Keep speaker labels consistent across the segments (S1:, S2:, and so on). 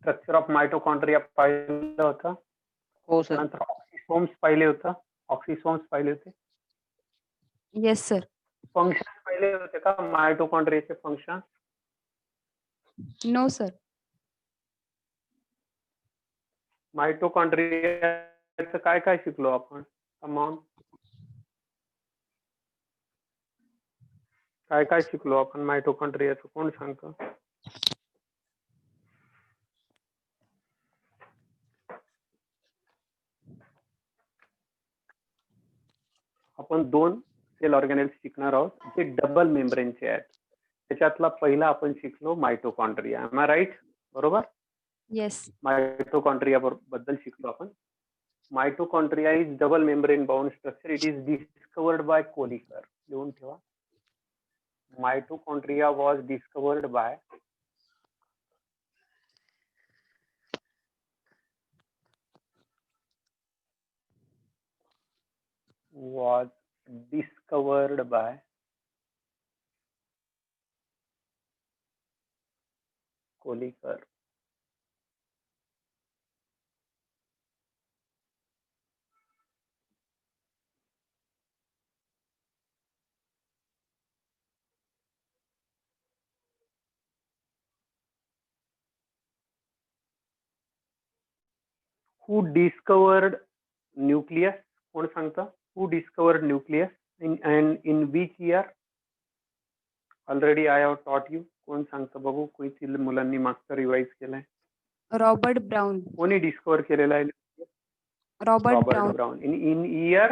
S1: Structure of mitochondria पाहिलं होतं.
S2: हो सर.
S1: त्यानंतर ऑक्सिसोम्स पाहिले होतं. ऑक्सिसोम्स पाहिले होते.
S3: Yes sir.
S1: फंक्शन पाहिले होते का मायटोकॉन्ड्रियाचे फंक्शन?
S3: No sir.
S1: मायटोकॉन्ड्रियाचं काय काय शिकलो आपण? कमॉन. काय काय शिकलो आपण मायटोकॉन्ड्रियाचं कोण सांगतं? आपण 2 सेल ऑर्गॅनेल्स शिकणार आहोत जे डबल मेम्ब्रेनचे आहेत. त्याच्यातला पहिला आपण शिकलो मायटोकॉन्ड्रिया. Am I right? बरोबर?
S3: येस.
S1: मायटोकॉन्ड्रिया बद्दल शिकलो आपण. Mitochondria is double membrane bound structure. It is discovered by Kolliker. लिहून ठेवा. Mitochondria was discovered by Kolliker. Who discovered nucleus? कोण सांगतं? Who discovered nucleus and in which year? Already I have taught you. कोण सांगतं बघू? किती मुलांनी मागचं रिवाइज केलंय?
S3: Robert brown.
S1: कोणी डिस्कवर केलेला आहे?
S3: Robert
S1: brown. in year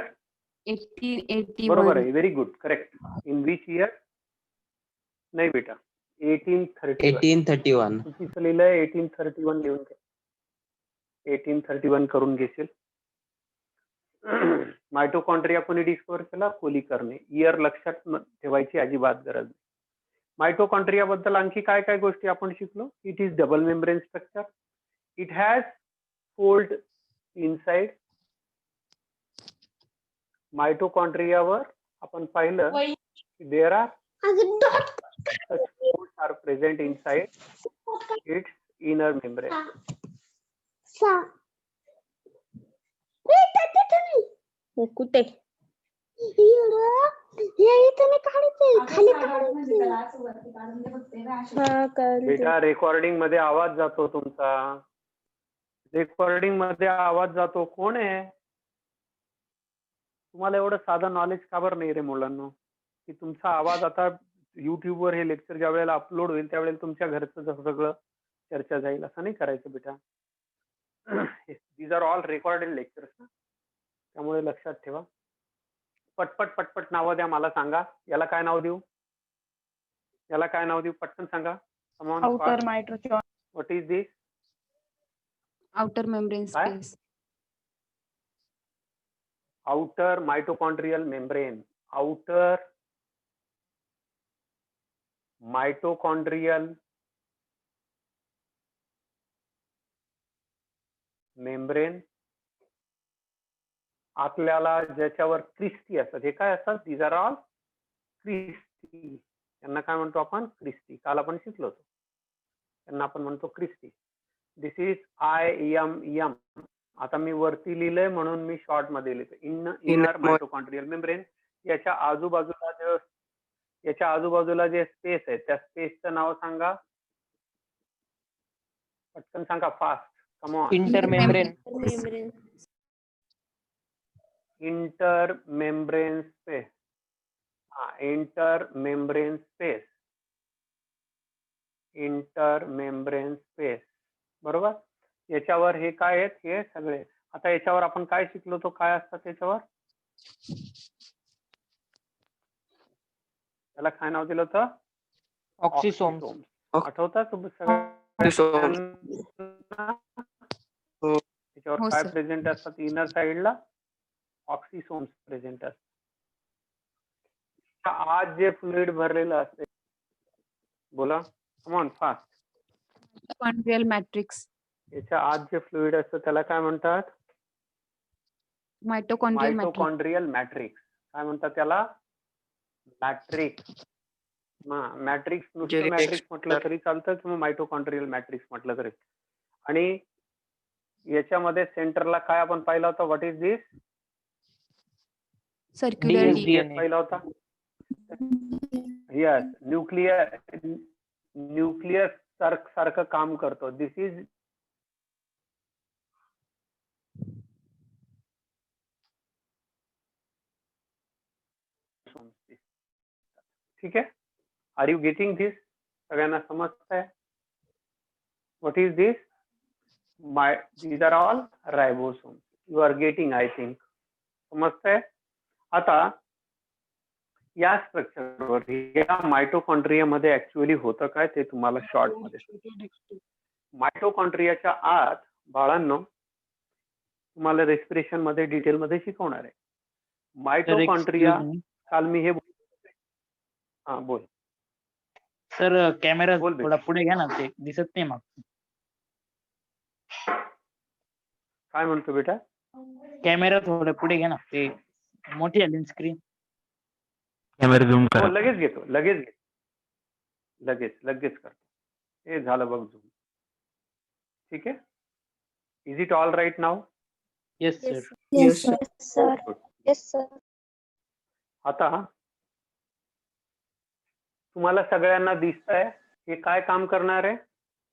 S3: 1881.
S1: बरोबर आहे. Very good. Correct. In which year? नाही बेटा,
S2: 1831.
S1: चुकीचं लिहिलंय. 1831 लिहून घे. 1831 करून घेशील. मायटोकॉन्ड्रिया कोणी डिस्कवर केला? कोलिकरने. इयर लक्षात ठेवायची अजिबात गरज नाही. मायटोकॉन्ड्रिया बद्दल आणखी काय काय गोष्टी आपण शिकलो? It is double membrane structure. It has fold inside. मायटोकॉन्ड्रियावर आपण पाहिलं there are are present inside its inner membrane.
S4: कुठे
S1: बेटा रेकॉर्डिंग मध्ये आवाज जातो तुमचा. रेकॉर्डिंग मध्ये आवाज जातो. कोण आहे? तुम्हाला एवढं साधं नॉलेज का बरं नाही रे मुलांना? की तुमचा आवाज आता युट्यूब वर हे लेक्चर ज्या वेळेला अपलोड होईल त्यावेळेला तुमच्या घरचं सगळं चर्चा जाईल. असं नाही करायचं बेटा. These are all recorded lectures ना, त्यामुळे लक्षात ठेवा. पटपट पटपट नावं द्या. मला सांगा याला काय नाव देऊ? याला काय नाव देऊ? पटकन सांगा.
S4: Outer mitochondria.
S1: What is this?
S3: Outer membrane space.
S1: Outer mitochondrial membrane. Outer mitochondrial membrane. आपल्याला ज्याच्यावर क्रिस्टी असतात, हे काय असतात? These are all cristae. यांना काय म्हणतो आपण? क्रिस्टी. काल आपण शिकलो होतो. त्यांना आपण म्हणतो क्रिस्टी. This is IM. आता मी वरती लिहिलंय म्हणून मी शॉर्ट मध्ये लिहितो. Inner mitochondrial membrane. याच्या आजूबाजूला जे स्पेस आहे त्या स्पेसचं नाव सांगा. पटकन सांगा. Fast. Come on.
S2: Intermembrane.
S1: Intermembrane space. Intermembrane space. Intermembrane space. बरोबर. याच्यावर हे काय आहेत? हे सगळे. आता याच्यावर आपण काय शिकलो तो? काय असतात त्याच्यावर? त्याला काय नाव दिलं होतं?
S2: ऑक्सिसोम्स.
S1: आठवतात त्याच्यावर काय प्रेझेंट असतात? इनर साइडला ऑक्सिसोम्स प्रेझेंट असतात. आज जे फ्लुइड भरलेलं असते, बोला come on fast.
S3: Mitochondrial matrix.
S1: याच्या आत जे फ्लुइड असतं त्याला काय म्हणतात? Mitochondrial matrix. काय म्हणतात त्याला? मॅट्रिक्स. मॅट्रिक्स नुसतं मॅट्रिक्स म्हटलं तरी चालतं किंवा मायटोकॉन्ड्रियल मॅट्रिक्स म्हटलं तरी. आणि याच्यामध्ये सेंटरला काय आपण पाहिला होता, what is this?
S3: Circular
S2: DS,
S3: D
S2: DNA.
S1: पाहिला होता. यस, न्यूक्लियर सारखं काम करतो. दिस इज ठीक आहे. आर यू गेटिंग दिस? सगळ्यांना समजतंय? What is this? these are all ribosomes. You are getting, I think. समजतंय? आता या स्ट्रक्चरवर या मायटोकॉन्ड्रिया मध्ये ऍक्च्युअली होतं काय ते तुम्हाला शॉर्ट मध्ये. मायटोकॉन्ड्रियाच्या आत बाळांनो तुम्हाला रेस्पिरेशन मध्ये डिटेल मध्ये शिकवणार आहे. मायटोकॉन्ड्रिया काल मी हे हा बोल
S5: सर कॅमेरा
S1: बोल बेटा.
S5: थोडा पुढे घ्या ना, ते दिसत नाही मग.
S1: काय म्हणतो बेटा?
S5: कॅमेरा थोडं पुढे घ्या ना, ते मोठी आली स्क्रीन.
S6: कॅमेरा झूम
S1: हो
S6: करा.
S1: लगेच घेतो, लगेच करतो. हे झालं बघ झूम. ठीक आहे. इज इट ऑल राईट नाव?
S5: Yes sir.
S4: Yes, sir. Yes, sir.
S1: आता तुम्हाला सगळ्यांना दिसतंय हे काय काम करणार आहे?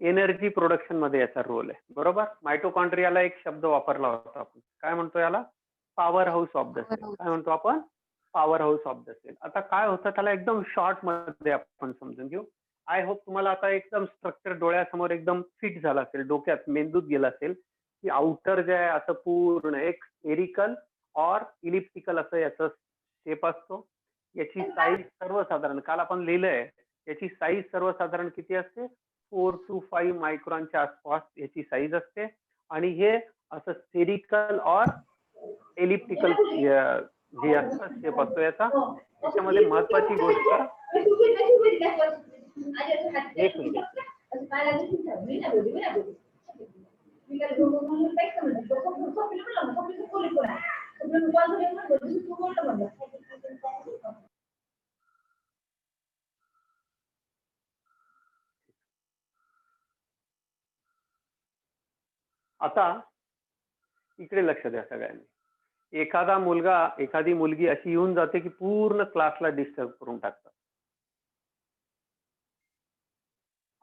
S1: एनर्जी प्रोडक्शन मध्ये याचा रोल आहे. बरोबर. मायटोकॉन्ड्रियाला एक शब्द वापरला होता आपण, काय म्हणतो याला? Power house of the cell. काय म्हणतो आपण? Power house of the cell. आता काय होतं त्याला एकदम शॉर्ट मध्ये आपण समजून घेऊ. आय होप तुम्हाला आता एकदम स्ट्रक्चर डोळ्यासमोर एकदम फिट झालं असेल, डोक्यात मेंदूत गेलं असेल की आउटर जे आहे असं पूर्ण एक स्फेरिकल और इलिप्टिकल असं याचं शेप असतो. याची साईज सर्वसाधारण काल आपण लिहिलंय, याची साईज सर्वसाधारण किती असते? 4 to 5 मायक्रॉनच्या आसपास याची साईज असते. आणि हे असं स्फेरिकल और एलिप्टिकल जे असतं शेप असतो याचा. त्याच्यामध्ये महत्वाची गोष्ट एक मिनिट. आता इकडे लक्ष द्या सगळ्यांनी. एखादा मुलगा एखादी मुलगी अशी येऊन जाते की पूर्ण क्लासला डिस्टर्ब करून टाकतात.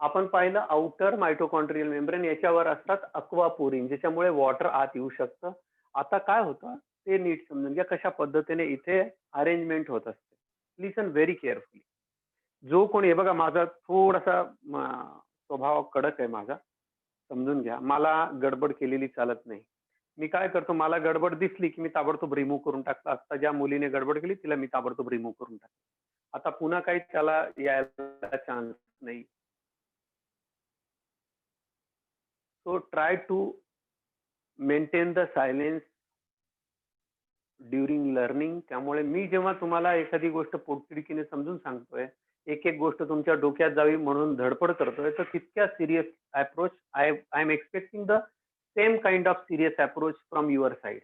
S1: आपण पाहिलं आउटर मायटोकॉन्ड्रियल मेम्ब्रेन, याच्यावर असतात अक्वापोरिन ज्याच्यामुळे वॉटर आत येऊ शकतं. आता काय होतं ते नीट समजून घ्या कशा पद्धतीने इथे अरेंजमेंट होत असते. लिसन व्हेरी केअरफुली. जो कोणी हे बघा माझा थोडासा स्वभाव कडक आहे माझा, समजून घ्या. मला गडबड केलेली चालत नाही. मी काय करतो, मला गडबड दिसली की मी ताबडतोब रिमूव्ह करून टाकतो. आता ज्या मुलीने गडबड केली तिला मी ताबडतोब रिमूव्ह करून टाकतो. आता पुन्हा काही त्याला यायला चान्स नाही. So try to maintain the silence during learning. त्यामुळे मी जेव्हा तुम्हाला एखादी गोष्ट पोटतिडकीने समजून सांगतोय, एक एक गोष्ट तुमच्या डोक्यात जावी म्हणून धडपड करतोय, तर तितक्या serious approach I am expecting the same kind of serious approach from your side.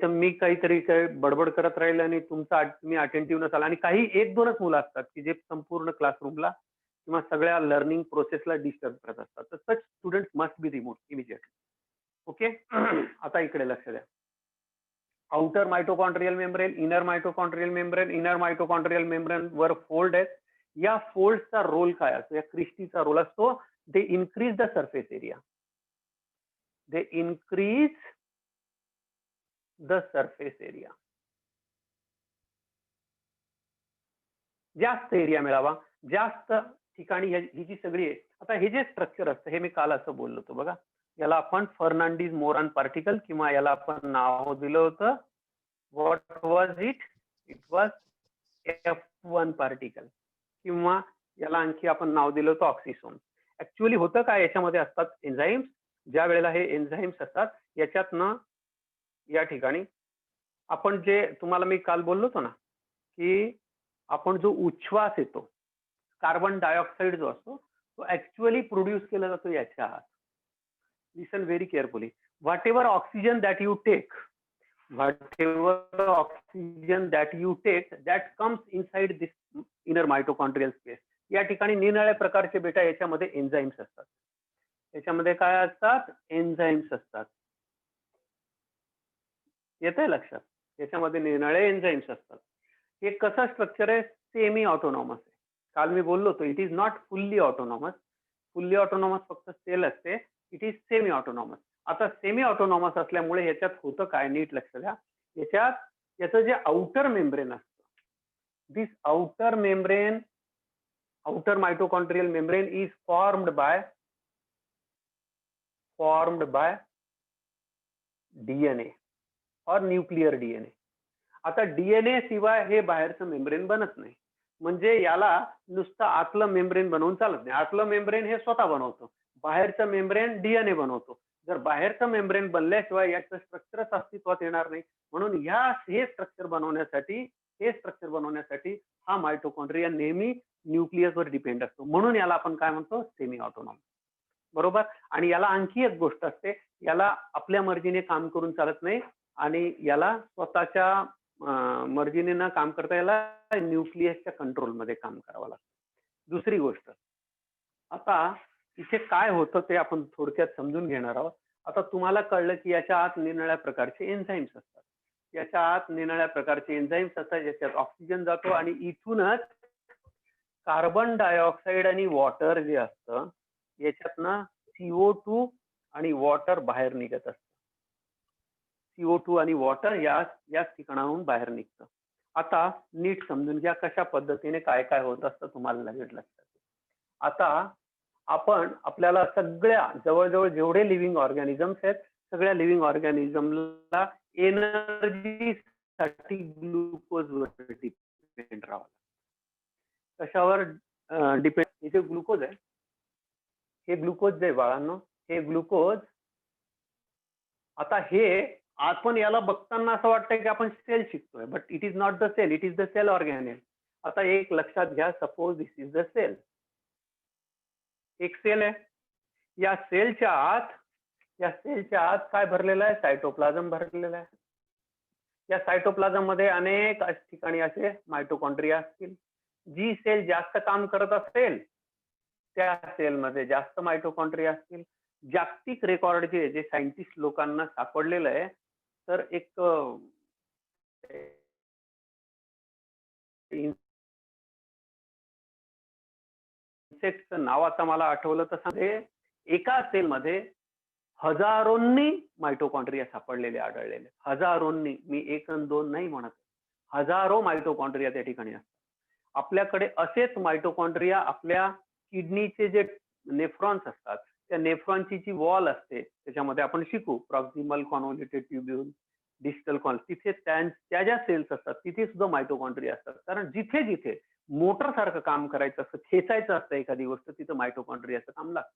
S1: तर मी काहीतरी काय बडबड करत राहील आणि तुम्ही अटेंटिव्ह नसाल. आणि काही एक दोनच मुलं असतात की जे संपूर्ण क्लासरूमला किंवा सगळ्या लर्निंग प्रोसेसला डिस्टर्ब करत असतात. तर such student must be removed immediately. Okay. आता इकडे लक्ष द्या. Outer mitochondrial membrane, inner mitochondrial membrane. Inner mitochondrial membrane वर फोल्ड आहेत. या फोल्डचा रोल काय असतो? या क्रिस्टीचा रोल असतो, they increase the surface area. They increase the surface area. जास्त एरिया मिळावा, जास्त ठिकाणी ही जी सगळी आहे. आता हे जे स्ट्रक्चर असतं हे मी काल असं बोललो होतो बघा, याला आपण फर्नांडिस मोरान पार्टिकल किंवा याला आपण नाव दिलं होतं, what was it? It was F1 particle, किंवा याला आणखी आपण नाव दिलं होतं ऑक्सिसोम. ऍक्च्युअली होतं काय, याच्यामध्ये असतात एन्झाईम्स. ज्या वेळेला हे एन्झाईम्स असतात याच्यातनं या ठिकाणी आपण जे तुम्हाला मी काल बोललो होतो ना की आपण जो उच्छ्वास येतो, कार्बन डायऑक्साईड जो असतो तो ऍक्च्युअली प्रोड्यूस केला जातो याच्या आत. Listen very carefully. whatever oxygen that you take that comes inside this inner mitochondrial space. या ठिकाणी निरनिराळ्या प्रकारचे बेटा याच्यामध्ये एन्झाईम्स असतात. याच्यामध्ये काय असतात? एन्झाईम्स असतात. येतंय लक्षात? याच्यामध्ये निरनिराळे एन्झाईम्स असतात. हे कसं स्ट्रक्चर आहे? सेमी ऑटोनॉमस आहे. काल मी बोललो होतो it is not fully autonomous. Fully autonomous फक्त सेल असते. It is semi autonomous. आता सेमी ऑटोनॉमस असल्यामुळे याच्यात होतं काय? नीट लक्ष द्या. याचं जे आउटर मेम्ब्रेन असतं, this outer membrane, outer mitochondrial membrane is formed by DNA or nuclear DNA. आता डीएनए शिवाय हे बाहेरचं मेम्ब्रेन बनत नाही. म्हणजे याला नुसतं आतलं मेम्ब्रेन बनवून चालत नाही. आतलं मेम्ब्रेन हे स्वतः बनवतो, बाहेरचं मेम्ब्रेन डीएनए बनवतो. जर बाहेरचं मेम्ब्रेन बनल्याशिवाय याचं स्ट्रक्चरच अस्तित्वात येणार नाही. म्हणून हे स्ट्रक्चर बनवण्यासाठी हा मायटोकॉन्ड्रिया नेहमी न्यूक्लियसवर डिपेंड असतो. म्हणून याला आपण काय म्हणतो? Semi autonomous. बरोबर. आणि याला आणखी एक गोष्ट असते, याला आपल्या मर्जीने काम करून चालत नाही आणि याला स्वतःच्या मर्जीने न काम करता याला न्यूक्लियसच्या कंट्रोलमध्ये काम करावं लागतं. दुसरी गोष्ट, आता इथे काय होतं ते आपण थोडक्यात समजून घेणार आहोत. आता तुम्हाला कळलं की याच्या आत निरनिराळ्या प्रकारचे एन्झाईम्स असतात. याच्या आत निरनिराळ्या प्रकारचे एन्झाईम्स असतात, याच्यात ऑक्सिजन जातो आणि इथूनच कार्बन डायऑक्साईड आणि वॉटर जे असतं याच्यातनं CO2 आणि वॉटर बाहेर निघत असतं. CO2 आणि वॉटर याच ठिकाणाहून बाहेर निघतं. आता नीट समजून घ्या कशा पद्धतीने काय काय होत असतं, तुम्हाला लगेच लक्षात येईल. आता आपल्याला सगळ्या जवळजवळ जेवढे लिव्हिंग ऑर्गॅनिझम्स आहेत, सगळ्या लिव्हिंग ऑर्गॅनिझमला एनर्जीसाठी ग्लुकोजवर डिपेंड राहावं लागतं. कशावर डिपेंड? हे जे ग्लुकोज आहे, हे ग्लुकोज जे बाळांनो, हे ग्लुकोज, आता हे आपण याला बघताना असं वाटतंय की आपण सेल शिकतोय, but it is not the cell, it is the cell organelle. आता एक लक्षात घ्या, suppose this is the cell. एक सेल आहे. या सेलच्या आत काय भरलेलं आहे? सायटोप्लाझम भरलेलं आहे. या सायटोप्लाझम मध्ये अनेक ठिकाणी असे मायटोकॉन्ड्रिया असतील. जी सेल जास्त काम करत असेल त्या सेलमध्ये जास्त मायटोकॉन्ड्रिया असतील. जागतिक रेकॉर्ड जे सायंटिस्ट लोकांना सापडलेलं आहे, तर एक इन्सेक्टचं नाव आता मला आठवलं तर सांगते, एका सेलमध्ये हजारोंनी मायटोकॉन्ड्रिया सापडलेले आढळलेले. हजारोंनी, मी 1 आणि 2 नाही म्हणत, हजारो मायटोकॉन्ड्रिया त्या ठिकाणी असतात. आपल्याकडे असेच मायटोकॉन्ड्रिया आपल्या किडनीचे जे नेफ्रॉन्स असतात, त्या नेफ्रॉनची जी वॉल असते त्याच्यामध्ये आपण शिकू, प्रॉक्सिमल कॉन्व्होल्युटेड ट्युब्यूल, डिस्टल तिथे त्या ज्या सेल्स असतात तिथे सुद्धा मायटोकॉन्ड्रिया असतात. कारण जिथे जिथे मोटर सारखं काम करायचं असतं, खेचायचं असतं एखादी गोष्ट, तिथं मायटोकॉन्ड्रियाचं काम लागतं.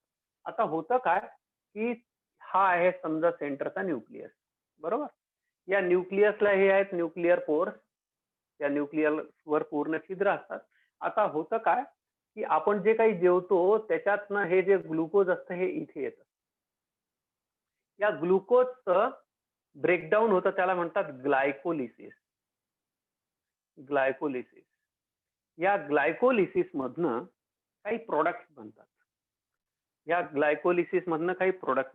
S1: आता होतं काय की हा आहे समजा सेंटरचा न्यूक्लियस. बरोबर. या न्यूक्लियसला हे आहेत न्यूक्लिअर पोर्स. त्या न्यूक्लियसवर पूर्ण छिद्र असतात. आता होतं काय की आपण जे काही जेवतो त्याच्यातनं हे जे ग्लुकोज असतं हे इथे येतं. या ग्लुकोजचं ब्रेकडाऊन होतं, त्याला म्हणतात ग्लायकोलिसिस. या ग्लायकोलिसिस मधनं काही प्रोडक्ट्स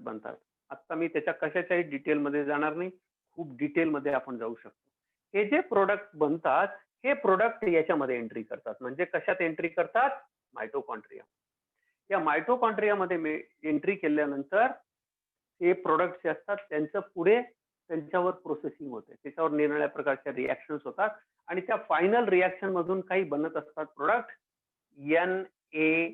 S1: बनतात. आता मी त्याच्या कशाच्याही डिटेलमध्ये जाणार नाही, खूप डिटेलमध्ये आपण जाऊ शकतो. हे जे प्रोडक्ट बनतात हे प्रोडक्ट याच्यामध्ये एंट्री करतात. म्हणजे कशात एंट्री करतात? मायटोकॉन्ड्रिया. या मायटोकॉन्ड्रियामध्ये एंट्री केल्यानंतर हे प्रोडक्ट जे असतात त्यांचं पुढे त्यांच्यावर प्रोसेसिंग होते, त्याच्यावर निरनिराळ्या प्रकारच्या रिॲक्शन्स होतात आणि त्या फायनल रिॲक्शन मधून काही बनत असतात प्रोडक्ट. NADH+H+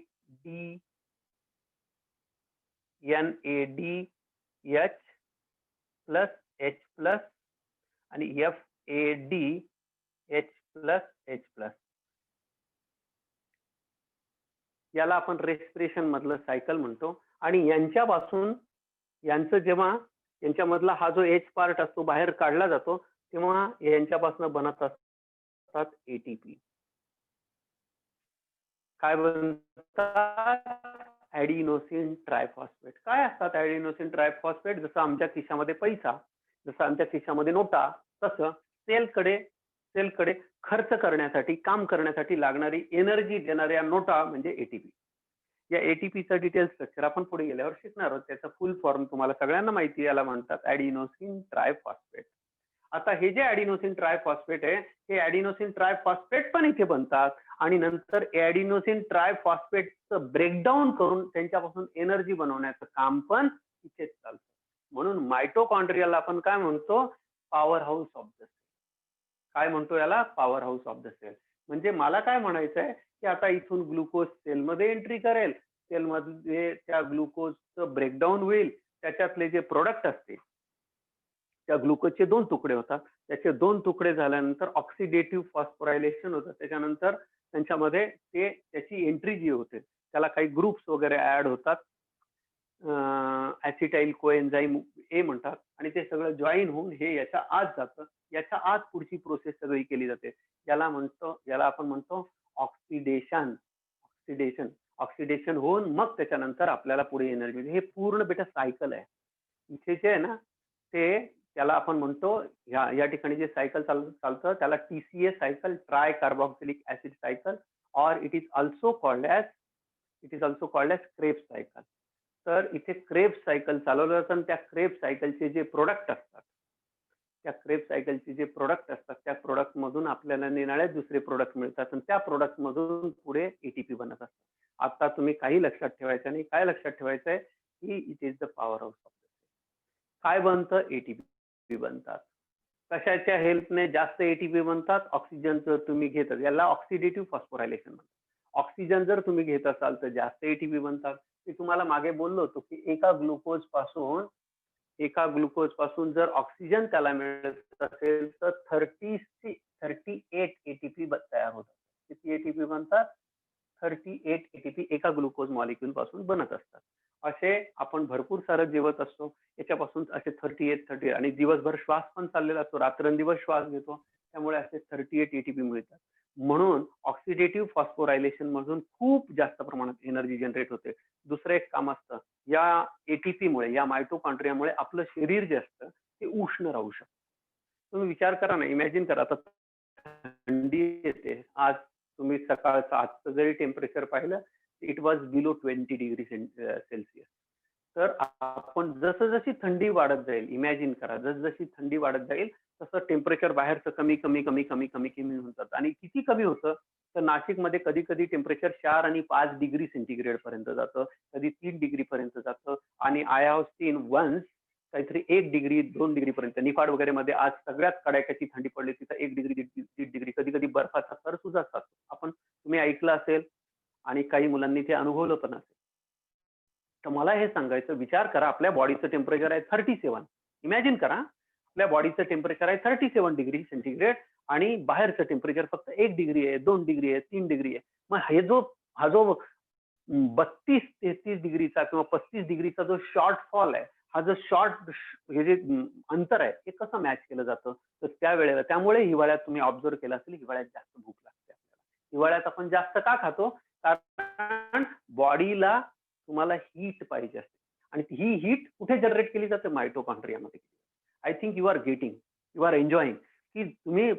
S1: आणि FADH+H+. याला आपण रेस्पिरेशन मधलं सायकल म्हणतो. आणि यांचं जेव्हा यांच्यामधला हा जो एच पार्ट असतो बाहेर काढला जातो तेव्हा यांच्यापासून बनत असतात एटीपी. काय बनतात? ॲडिनोसिन ट्रायफॉस्फेट. काय असतात ॲडिनोसिन ट्रायफॉस्फेट? जसं आमच्या खिशामध्ये पैसा, जसं आमच्या खिशामध्ये नोटा, तसं सेलकडे खर्च करण्यासाठी, काम करण्यासाठी लागणारी एनर्जी देणाऱ्या नोटा म्हणजे एटीपी. या एटीपीचं डिटेल स्ट्रक्चर आपण पुढे गेल्यावर शिकणार आहोत. त्याचा फुल फॉर्म तुम्हाला सगळ्यांना माहिती आहे, याला म्हणतात ऍडिनोसिन ट्रायफॉस्फेट. आता हे जे ऍडिनोसिन ट्रायफॉस्फेट आहे, हे ऍडिनोसिन ट्रायफॉस्फेट पण इथे बनतात आणि नंतर ऍडिनोसिन ट्रायफॉस्फेटचं ब्रेकडाऊन करून त्यांच्यापासून एनर्जी बनवण्याचं काम पण इथेच चालतं. म्हणून मायटोकॉन्ड्रियाला आपण काय म्हणतो, power house of the cell. काय म्हणतो याला, power house of the cell. म्हणजे मला काय म्हणायचं आहे की आता इथून ग्लुकोज सेलमध्ये एंट्री करेल, सेलमध्ये त्या ग्लुकोजचं ब्रेकडाऊन होईल, त्याच्यातले जे प्रोडक्ट असतील त्या ग्लुकोजचे 2 तुकडे होतात. त्याचे 2 तुकडे झाल्यानंतर ऑक्सिडेटिव्ह फॉस्फोरायलेशन होतं. त्याच्यानंतर त्यांच्यामध्ये त्याची एंट्री जी होते त्याला काही ग्रुप्स वगैरे ऍड होतात, ऍसिटाइल कोएन्झाइम ए म्हणतात, आणि ते सगळं जॉईन होऊन हे याच्या आत जातं. याच्या आत पुढची प्रोसेस सगळी केली जाते. याला आपण म्हणतो ऑक्सिडेशन. ऑक्सिडेशन होऊन मग त्याच्यानंतर आपल्याला पुढे एनर्जी मिळते. हे पूर्ण बेटा सायकल आहे. इथे जे आहे ना ते त्याला आपण म्हणतो, या ठिकाणी जे सायकल चालतं त्याला TCA cycle, tricarboxylic acid cycle, और it is also called as Krebs cycle. तर इथे क्रेब्स सायकल चालवलं जातं आणि त्या क्रेब्स सायकलचे जे प्रोडक्ट असतात, त्या प्रोडक्ट मधून आपल्याला निराळे दुसरे प्रोडक्ट मिळतात आणि त्या प्रोडक्ट मधून पुढे एटीपी बनत असतात. आता तुम्ही काही लक्षात ठेवायचं नाही. काय लक्षात ठेवायचं आहे की it is the power house of the cell. काय बनतं, एटीपी बनतात. कशाच्या हेल्पने जास्त एटीपी बनतात, ऑक्सिजन जर तुम्ही घेत असाल, याला ऑक्सिडेटिव्ह फॉस्फोरायलेशन म्हणतात. ऑक्सिजन जर तुम्ही घेत असाल तर जास्त एटीपी बनतात. मी तुम्हाला मागे बोललो होतो की एका ग्लुकोज पासून जर ऑक्सिजन त्याला मिळत असेल तर 38 एटीपी तयार होतात. किती एटीपी बनतात, 38 एटीपी एका ग्लुकोज मॉलिक्यूल पासून बनत असतात. असे आपण भरपूर सारं जेवत असतो, याच्यापासून असे 38 आणि दिवसभर श्वास पण चाललेला असतो, रात्रंदिवस श्वास घेतो, त्यामुळे असे 38 एटीपी मिळतात. म्हणून ऑक्सिडेटिव्ह फॉस्फोरायलेशन मधून खूप जास्त प्रमाणात एनर्जी जनरेट होते. दुसरं एक काम असतं, या एटीपी मुळे, या मायटोकॉन्ड्रियामुळे आपलं शरीर जे असतं ते उष्ण राहू शकतं. तुम्ही विचार करा ना, इमॅजिन करा, आता थंडी येते. आज तुम्ही सकाळचं आजचं जरी टेम्परेचर पाहिलं, it was below 20 degree Celsius. तर आपण जशी थंडी वाढत जाईल, इमॅजिन करा, जशी थंडी वाढत जाईल तसं टेम्परेचर बाहेरचं कमी होतात. आणि किती कमी होतं, तर नाशिकमध्ये कधी कधी टेम्परेचर 4 आणि 5 डिग्री सेंटीग्रेड पर्यंत जातं, कधी 3 डिग्री पर्यंत जातं. आणि आय हॅव सीन वन्स काहीतरी 1 डिग्री 2 डिग्री पर्यंत. निफाड वगैरे मध्ये आज सगळ्यात कडाक्याची थंडी पडली, तिथं 1 डिग्री 1.5 डिग्री, कधी कधी बर्फाचा थर सुद्धा असतात. तुम्ही ऐकलं असेल आणि काही मुलांनी ते अनुभवलं पण असेल. तर मला हे सांगायचं, विचार करा, आपल्या बॉडीचं टेम्परेचर आहे 37. इमॅजिन करा, आपल्या बॉडीचं टेम्परेचर आहे 37 डिग्री सेंटीग्रेड आणि बाहेरचं टेम्परेचर फक्त 1 डिग्री आहे, 2 डिग्री आहे, 3 डिग्री आहे. मग हा जो 32-33 डिग्रीचा किंवा 35 डिग्रीचा जो शॉर्टफॉल आहे, हा जो हे जे अंतर आहे, हे कसं मॅच केलं जातं, तर त्यावेळेला, त्यामुळे हिवाळ्यात तुम्ही ऑब्झर्व केलं असेल, हिवाळ्यात जास्त भूक लागते आपल्याला. हिवाळ्यात आपण जास्त का खातो, कारण बॉडीला तुम्हाला हीट पाहिजे असते, आणि ही हीट कुठे जनरेट केली जाते, मायटोकॉन्ड्रियामध्ये. I think you are enjoying की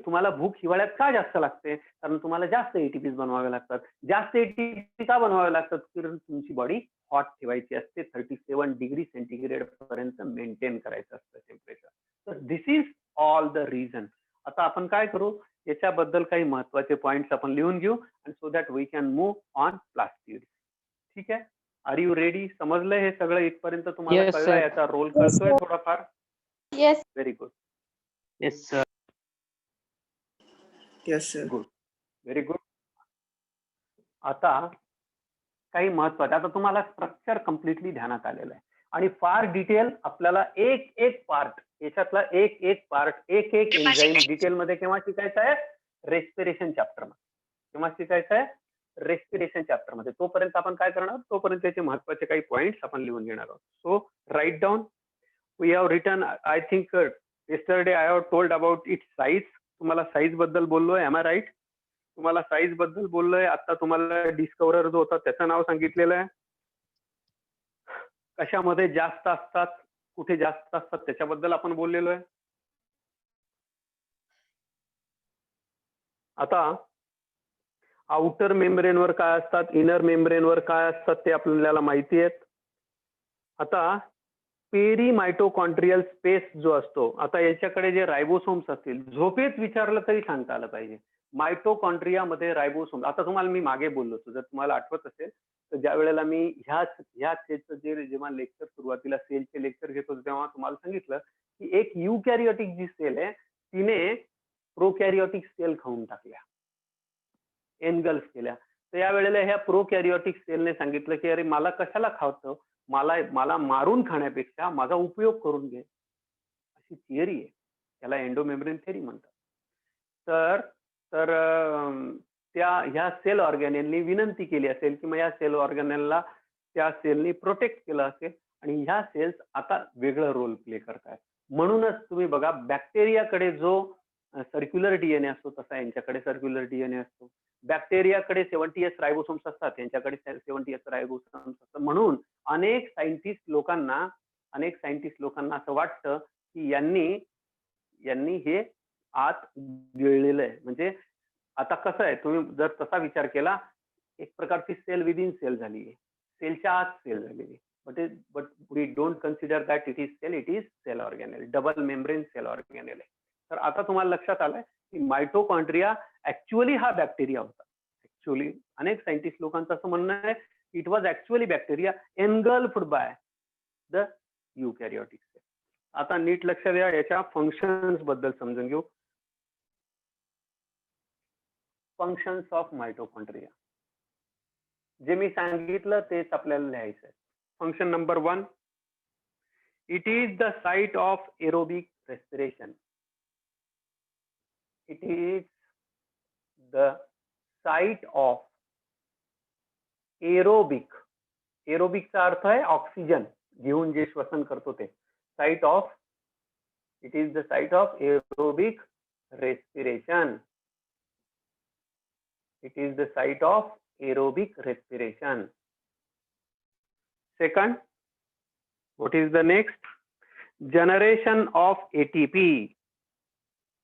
S1: तुम्हाला भूक हिवाळ्यात का जास्त लागते, कारण तुम्हाला जास्त एटीपी बनवावे लागतात. जास्त एटीपी का बनवावे लागतात, कारण तुमची बॉडी हॉट ठेवायची असते, 37 डिग्री सेंटीग्रेड पर्यंत मेंटेन करायचं असतं टेम्परेचर. तर दिस इज ऑल द रिझन. आता आपण काय करू, याच्याबद्दल काही महत्वाचे पॉइंट्स आपण लिहून घेऊ, आणि so that we can move on plastid. ठीक आहे, आर यू रेडी? समजलं हे सगळं इथपर्यंत तुम्हाला?
S2: Yes,
S1: कळलं,
S2: sir.
S1: याचा रोल कळतोय थोडाफार?
S4: Yes.
S1: Very good.
S5: Yes sir.
S7: Yes, sir.
S1: Good, very good. आता काही महत्वाचं, आता तुम्हाला स्ट्रक्चर कम्प्लिटली ध्यानात आलेलं आहे, आणि फार डिटेल आपल्याला एक पार्ट, याच्यातला एक पार्ट, एक एन्झाईम डिटेलमध्ये केव्हा शिकायचं आहे, रेस्पिरेशन चॅप्टरमध्ये. केव्हा शिकायचं आहे, रेस्पिरेशन चॅप्टरमध्ये. तोपर्यंत आपण काय करणार, तोपर्यंत त्याचे महत्वाचे काही पॉइंट्स आपण लिहून घेणार आहोत. So write down. We have written, I think yesterday I have told about its size. तुम्हाला साईज बद्दल बोललोय, एम आय राईट? तुम्हाला साईज बद्दल बोललोय. आता तुम्हाला डिस्कव्हरर जो होता त्याचं नाव सांगितलेलं आहे. कशामध्ये जास्त असतात, कुठे जास्त असतात, त्याच्याबद्दल आपण बोललेलो आहे. आता आउटर मेम्ब्रेनवर काय असतात, इनर मेम्ब्रेनवर काय असतात ते आपल्याला माहिती आहेत. आता पेरी मायटोकॉन्ड्रियल स्पेस जो असतो, आता याच्याकडे जे रायबोसोम्स असतील, झोपेत विचारलं तरी सांगता आलं पाहिजे. मायटोकॉन्ड्रियामध्ये रायबोसोम, आता तुम्हाला मी मागे बोललो होतो, जर तुम्हाला आठवत असेल तर ज्या वेळेला मी ह्याच सेलचं जेव्हा लेक्चर सुरुवातीला सेलचे लेक्चर घेत होतो तेव्हा तुम्हाला सांगितलं की एक युकॅरियोटिक जी सेल आहे तिने प्रोकॅरियोटिक सेल खाऊन टाकल्या, एनगल्फ केल्या. तर या वेळेला ह्या प्रोकॅरियोटिक सेलने सांगितलं की अरे मला कशाला खावतं, मला मारून खाण्यापेक्षा माझा उपयोग करून घे, अशी थिअरी आहे. त्याला एंडोमेम्ब्रेन थेरी म्हणतात. तर तर त्या ह्या सेल ऑर्गॅनेलनी विनंती केली असेल की मग या सेल ऑर्गॅनेलला त्या सेलनी प्रोटेक्ट केलं असेल आणि ह्या सेल्स आता वेगळं रोल प्ले करतायत. म्हणूनच तुम्ही बघा बॅक्टेरियाकडे जो सर्क्युलर डीएनए असतो तसा यांच्याकडे सर्क्युलर डीएनए असतो. बॅक्टेरियाकडे 70S रायबोसोम्स असतात, त्यांच्याकडे 70S रायबोसोम्स असतात. म्हणून अनेक सायंटिस्ट लोकांना असं वाटतं की यांनी हे आत गिळलेलं आहे. म्हणजे आता कसं आहे, तुम्ही जर तसा विचार केला, एक प्रकारची सेल विदिन सेल झाली आहे, सेलच्या आत सेल झालेली. But we don't consider that it is cell, it is cell organelle, double membrane cell organelle आहे. तर आता तुम्हाला लक्षात आलंय की मायटोकॉन्ड्रिया ऍक्च्युअली हा बॅक्टेरिया होता. ऍक्च्युअली अनेक सायंटिस्ट लोकांचं असं म्हणणं आहे it was actually bacteria engulfed by the eukaryotic cell. आता नीट लक्ष द्या, याच्या फंक्शन्स बद्दल समजून घेऊ. फंक्शन्स ऑफ मायटोकॉन्ड्रिया जे मी सांगितलं तेच आपल्याला लिहायचं आहे. Function number 1, it is the site of aerobic respiration. It is the site of aerobic, एरोबिकचा अर्थ आहे ऑक्सिजन घेऊन जे श्वसन करतो ते. Site of, it is the site of aerobic respiration. It is the site of aerobic respiration. Second, what is the next? Generation of ATP,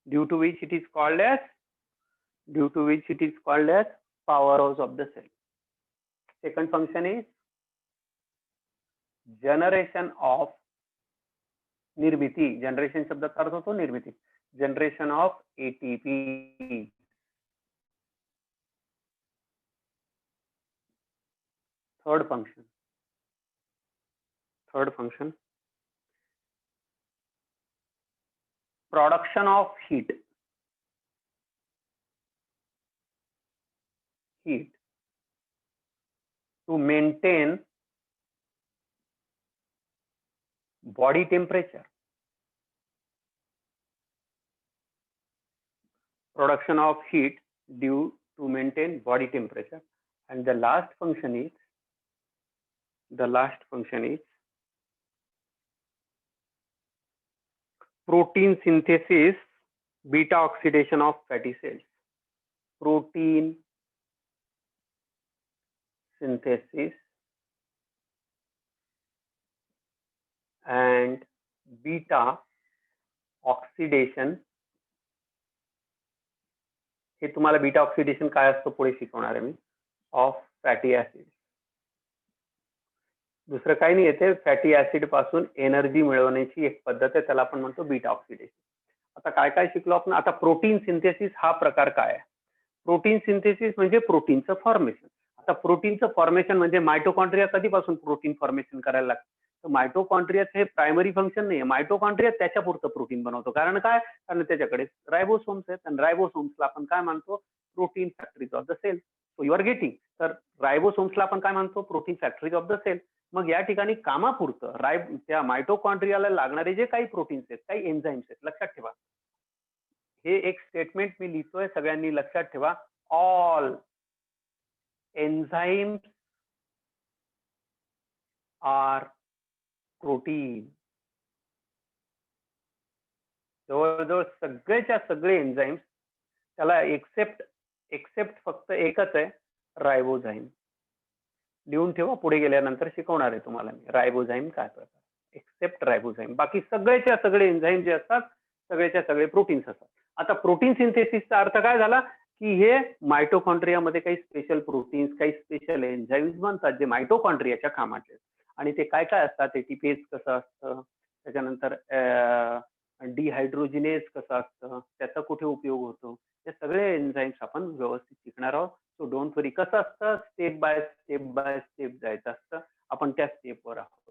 S1: due to which it is called as powerhouse of the cell. Second function is generation of निर्मिती. Generation शब्दाचा अर्थ होतो निर्मिती. Generation of ATP. Third function, production of heat to maintain body temperature. Production of heat due to maintain body temperature. And the last function is protein synthesis, beta oxidation of fatty cells. Protein synthesis and beta oxidation. हे तुम्हाला beta oxidation काय असतं पुढे शिकवणार आहे मी. Of fatty acid. दुसरं काही नाही, येते फॅटी ऍसिड पासून एनर्जी मिळवण्याची एक पद्धत आहे, त्याला आपण म्हणतो बीटा ऑक्सिडेशन. आता काय काय शिकलो आपण. आता प्रोटीन सिंथेसिस हा प्रकार काय आहे. प्रोटीन सिंथेसिस म्हणजे प्रोटीनचं फॉर्मेशन. आता प्रोटीनचं फॉर्मेशन म्हणजे मायटोकॉन्ड्रिया कधीपासून प्रोटीन फॉर्मेशन करायला लागतं. तर मायटोकॉन्ड्रियाचं हे प्रायमरी फंक्शन नाही आहे. मायटोकॉन्ड्रिया त्याच्या पुरतं प्रोटीन बनवतो. कारण काय, कारण त्याच्याकडे रायबोसोम्स आहेत आणि रायबोसोम्सला आपण काय मानतो, protein factories of the cell. So you are getting. तर रायबोसोम्सला आपण काय मानतो, protein factories of the cell. मग या ठिकाणी कामापुरतं त्या मायटोकॉन्ड्रियाला लागणारे जे काही प्रोटीन्स आहेत, काही एन्झाईम्स आहेत, लक्षात ठेवा. हे एक स्टेटमेंट मी लिहितोय, सगळ्यांनी लक्षात ठेवा. All enzymes are protein. जवळजवळ सगळेच्या सगळे एन्झाईम्स, त्याला एक्सेप्ट फक्त एकच आहे, रायबोझाईम. लिहून ठेवा, पुढे गेल्यानंतर शिकवणार आहे तुम्हाला मी रायबोझाईम काय प्रकार. एक्सेप्ट रायबोझाईम, बाकी सगळेच्या सगळे एन्झाईम जे असतात सगळेच्या सगळे प्रोटीन्स असतात. आता प्रोटीन सिंथेसिसचा अर्थ काय झाला की हे मायटोकॉन्ड्रियामध्ये काही स्पेशल प्रोटीन्स, काही स्पेशल एन्झाईम्स बनतात जे मायटोकॉन्ड्रियाच्या कामाचे. आणि ते काय काय असतात, एटीपीएस कसं असतं, त्याच्यानंतर डिहायड्रोजिनेज कसं असतं, त्याचा कुठे उपयोग होतो, हे सगळे एन्झाईम्स आपण व्यवस्थित शिकणार आहोत. सो डोंट वरी. कसं असतं, स्टेप बाय स्टेप जायचं असतं. आपण त्या स्टेपवर आहोत.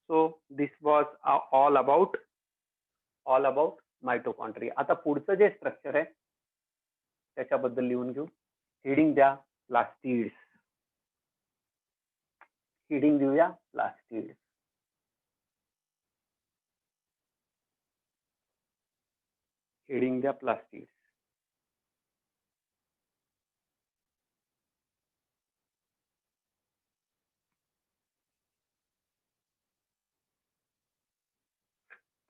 S1: So this was all about mitochondria. आता पुढचं जे स्ट्रक्चर आहे त्याच्याबद्दल लिहून घेऊ. हेडिंग द्या प्लास्टिड्स. हेडिंग देऊया प्लास्टिड्स. हेडिंग द्या प्लास्टिड्स.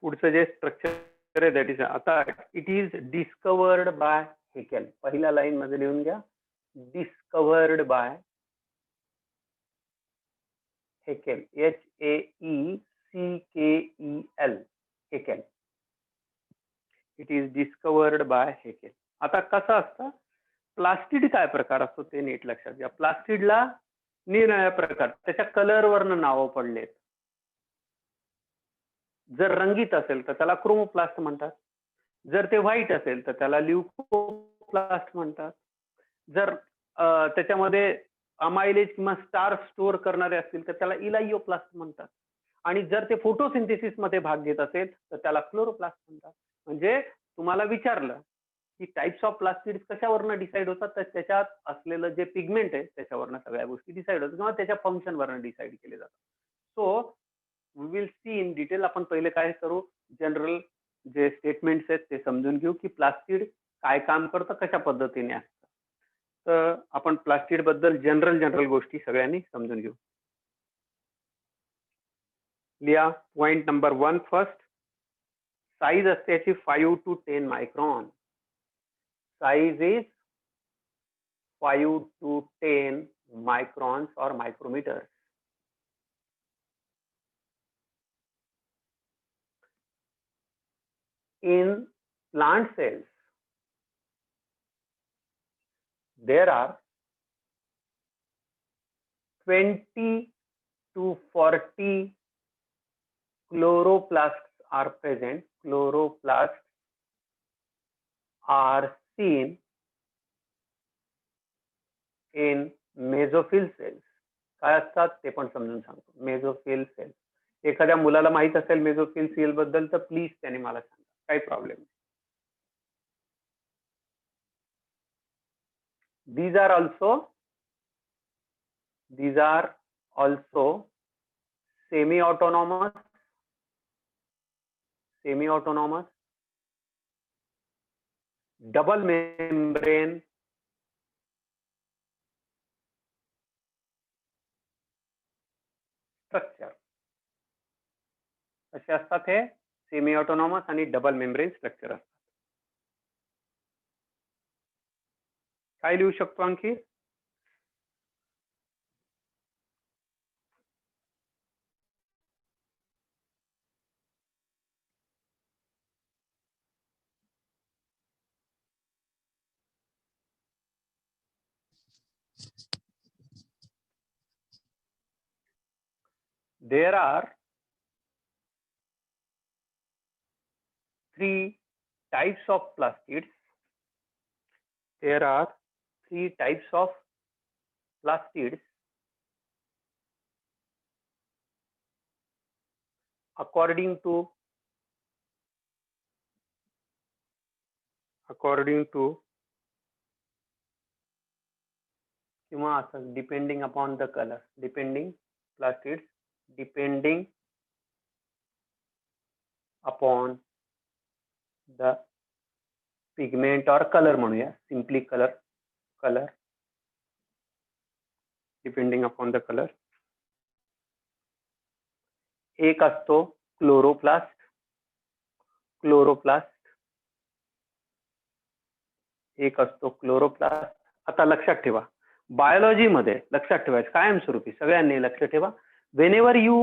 S1: पुढचं जे स्ट्रक्चर आहे दॅट इज, आता it is discovered bye Haeckel. पहिल्या लाईन मध्ये लिहून घ्या, discovered by Haeckel. HAECKEL. Haeckel. It is discovered bye Haeckel. आता कसं असतं, प्लास्टिड काय प्रकार असतो ते नीट लक्षात घ्या. प्लास्टिडला निरनिराळ्या प्रकार, त्याच्या कलरवरनं नावं पडलेत. जर रंगीत असेल तर त्याला क्रोमोप्लास्ट म्हणतात. जर ते व्हाईट असेल तर त्याला ल्युकोप्लास्ट म्हणतात. जर त्याच्यामध्ये अमायलेज किंवा स्टार स्टोअर करणारे असतील तर त्याला इलायोप्लास्ट म्हणतात. आणि जर ते फोटोसिंथेसिस मध्ये भाग घेत असेल तर त्याला क्लोरोप्लास्ट म्हणतात. म्हणजे तुम्हाला विचारलं की टाइप्स ऑफ प्लास्टिड्स कशावरनं डिसाईड होतात, तर त्याच्यात असलेलं जे पिगमेंट आहे त्याच्यावरनं सगळ्या गोष्टी डिसाईड होतात किंवा त्याच्या फंक्शनवरनं डिसाईड केले जातात. So we will see in detail. आपण पहिले काय करू, जनरल जे स्टेटमेंट्स आहेत ते समजून घेऊ की प्लास्टिड काय काम करतं, कशा पद्धतीने असतं. तर आपण प्लास्टिड बद्दल जनरल गोष्टी सगळ्यांनी समजून घेऊ. लिहा पॉइंट नंबर 1 फर्स्ट. साईज असते याची 5 to 10 micron. Size is 5 to 10 microns or micrometers. In plant cells, there are 20 to 40 chloroplasts are present. Chloroplasts are seen in mesophyll cells. काय असतात ते पण समजून सांगतो. मेझोफिल सेल. एखाद्या मुलाला माहित असेल मेझोफिल सेल बद्दल तर प्लीज त्याने मला सांगा, काही प्रॉब्लेम नाही. These are also semi-autonomous, double membrane structure. कसे असतात हे, सेमी ऑटोनॉमस आणि डबल मेम्ब्रेन स्ट्रक्चर असतात. काय लिहू शकतो आणखी, there are 3 types of plastids. There are 3 types of plastids according to किंवा असं depending upon the color, plastids depending upon the pigment or color म्हणूया, simply color depending upon the color. एक असतो क्लोरोप्लास्ट. एक असतो क्लोरोप्लास्ट. आता लक्षात ठेवा, बायोलॉजी मध्ये लक्षात ठेवायचं कायमस्वरूपी सगळ्यांनी लक्ष ठेवा, whenever you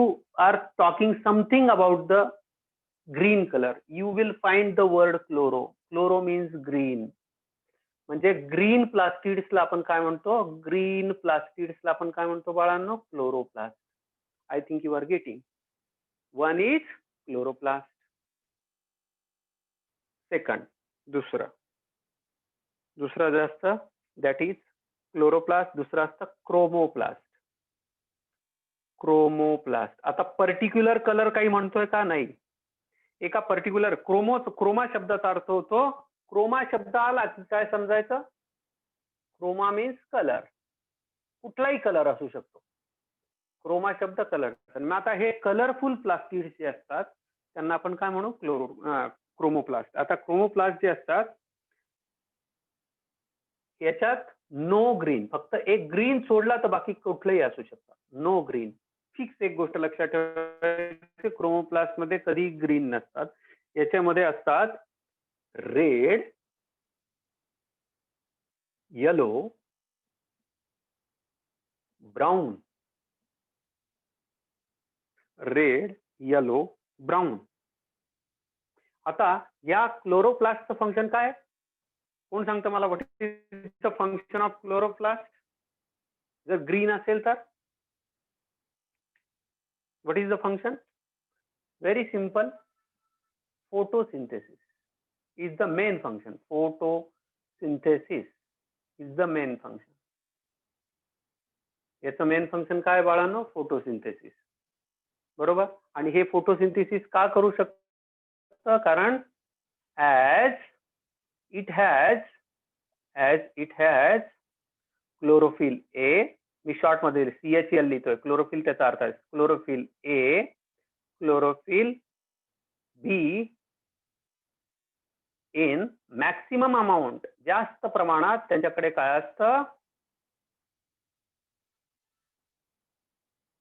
S1: are talking something about the green color, you will find the word chloro. Chloro means green. म्हणजे ग्रीन प्लास्टिड्सला आपण काय म्हणतो? ग्रीन प्लास्टिड्सला आपण काय म्हणतो बाळांनो? Chloroplast. I think you are getting. One is chloroplast. Second, दुसरं जे असतं दॅट इज क्लोरोप्लास्ट. दुसरं असतं क्रोमोप्लास्ट. क्रोमोप्लास्ट. आता पर्टिक्युलर कलर काही म्हणतोय का? नाही. एका पर्टिक्युलर क्रोमा शब्दाचा अर्थ होतो, क्रोमा शब्द आला की काय समजायचं? Chroma means colour. कुठलाही कलर असू शकतो. क्रोमा शब्द कलर. मग आता हे कलरफुल प्लास्टिड जे असतात त्यांना आपण काय म्हणू? क्रोमोप्लास्ट. आता क्रोमोप्लास्ट जे असतात याच्यात नो ग्रीन, फक्त एक ग्रीन सोडला तर बाकी कुठलंही असू शकतं. No green. फिक्स एक गोष्ट लक्षात ठेवायची, क्रोमोप्लास्ट मध्ये कधी ग्रीन नसतात. याच्यामध्ये असतात red, yellow, brown. Red, yellow, brown. आता या क्लोरोप्लास्टचं फंक्शन काय? कोण सांगतं मला? What is the function of chloroplast? जर ग्रीन असेल तर what is the function? Very simple. Photosynthesis is the main function. Photosynthesis is the main function. याचं मेन फंक्शन काय बाळांनो? फोटोसिंथेसिस. बरोबर. आणि हे फोटोसिंथेसिस का करू शकतं? कारण as it has chlorophyll A, मी शॉर्ट मध्ये CHL लिहितोय. क्लोरोफिल त्याचा अर्थ आहे chlorophyll A, chlorophyll B in maximum amount. जास्त प्रमाणात त्यांच्याकडे काय असतं?